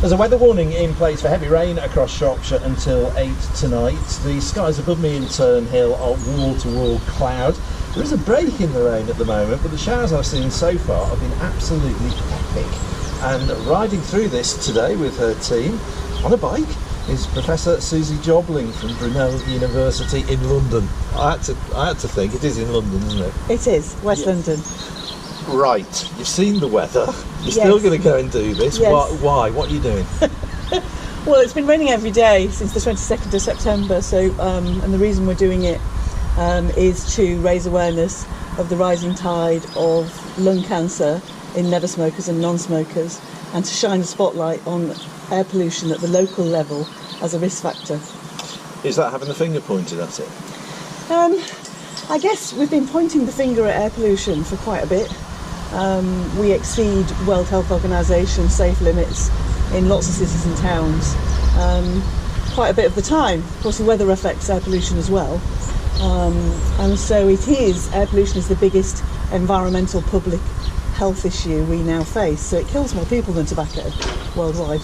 There's a weather warning in place for heavy rain across Shropshire until 8 tonight. The skies above me in Turnhill are wall-to-wall cloud. There is a break in the rain at the moment, but the showers I've seen so far have been absolutely epic. And riding through this today with her team on a bike is Professor Susie Jobling from Brunel University in London. I had to think, it is in London, isn't it? It is, West London. Right, you've seen the weather. You're Yes. still going to go and do this. Yes. Why? What are you doing? Well, it's been raining every day since the 22nd of September, so and the reason we're doing it is to raise awareness of the rising tide of lung cancer in never smokers and non-smokers, and to shine a spotlight on air pollution at the local level as a risk factor. Is that having the finger pointed at it? I guess we've been pointing the finger at air pollution for quite a bit. We exceed World Health Organisation safe limits in lots of cities and towns quite a bit of the time. Of course, the weather affects air pollution as well. And so air pollution is the biggest environmental public health issue we now face. So it kills more people than tobacco worldwide.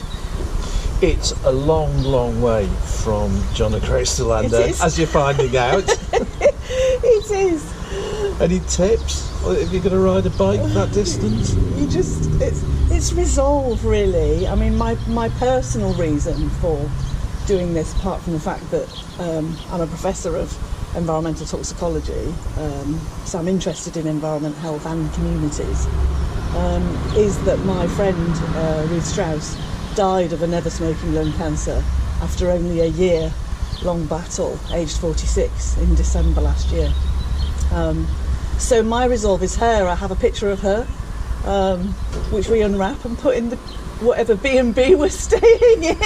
It's a long, long way from John O'Groats to Lando, as you're finding out. It is. Any tips? If you're going to ride a bike that distance? It's resolve, really. I mean, my personal reason for doing this, apart from the fact that I'm a professor of environmental toxicology, so I'm interested in environment, health and communities, is that my friend Ruth Strauss died of a never smoking lung cancer after only a year-long battle, aged 46, in December last year. So my resolve is her. I have a picture of her, which we unwrap and put in the whatever B&B we're staying in.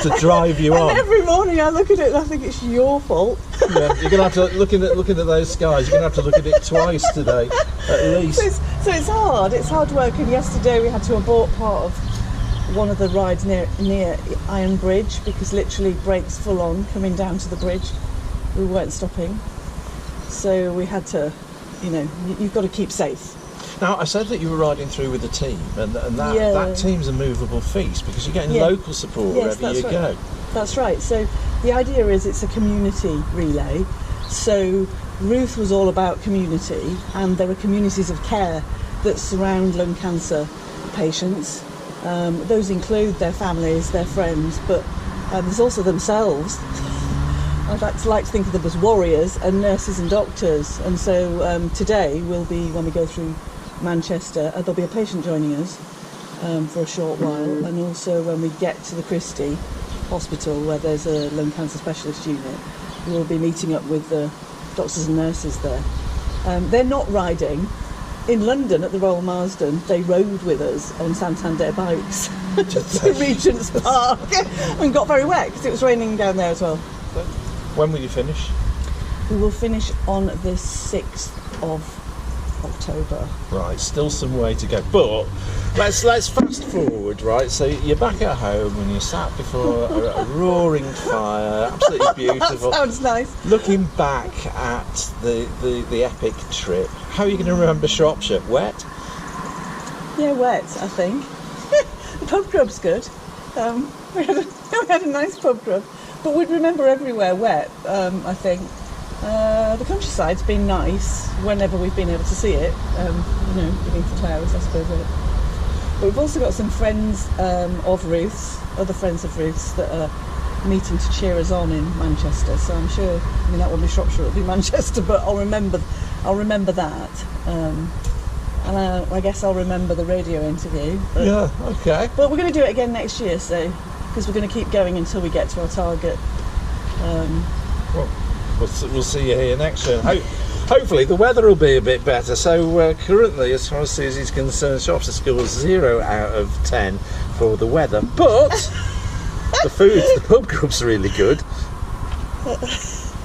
To drive you on. And every morning I look at it and I think it's your fault. Yeah, you're going to have to, looking at those skies, you're going to have to look at it twice today, at least. So it's hard. It's hard work. And yesterday we had to abort part of one of the rides near Iron Bridge because literally brakes full on coming down to the bridge. We weren't stopping. So we had to, you've got to keep safe. Now, I said that you were riding through with a team, and that team's a movable feast because you're getting local support wherever you go. That's right. So the idea is it's a community relay. So Ruth was all about community, and there are communities of care that surround lung cancer patients. Those include their families, their friends, but there's also themselves. I'd like to think of them as warriors and nurses and doctors. And so today will be, when we go through Manchester, there'll be a patient joining us for a short while, and also when we get to the Christie Hospital where there's a lung cancer specialist unit, we'll be meeting up with the doctors and nurses there. They're not riding. In London at the Royal Marsden, they rode with us on Santander bikes to Regent's Park and got very wet because it was raining down there as well. When will you finish? We will finish on the 6th of October. Right, still some way to go, but let's fast forward, right? So you're back at home and you're sat before a roaring fire, absolutely beautiful. That sounds nice. Looking back at the epic trip, how are you going to remember Shropshire? Wet? Yeah, wet, I think. The pub grub's good. We had a nice pub grub, but we'd remember everywhere wet, I think. The countryside's been nice whenever we've been able to see it, beneath the clouds, I suppose. But we've also got some friends of Ruth's, other friends of Ruth's, that are meeting to cheer us on in Manchester. So I'm sure, that won't be Shropshire, it'll be Manchester, but I'll remember that. And I guess I'll remember the radio interview. Yeah, okay. But we're going to do it again next year, so because we're going to keep going until we get to our target. We'll see you here next year. Hopefully the weather will be a bit better. So currently, as far as Susie's concerned, Shropshire scores 0 out of 10 for the weather. But the food, the pub grub's really good.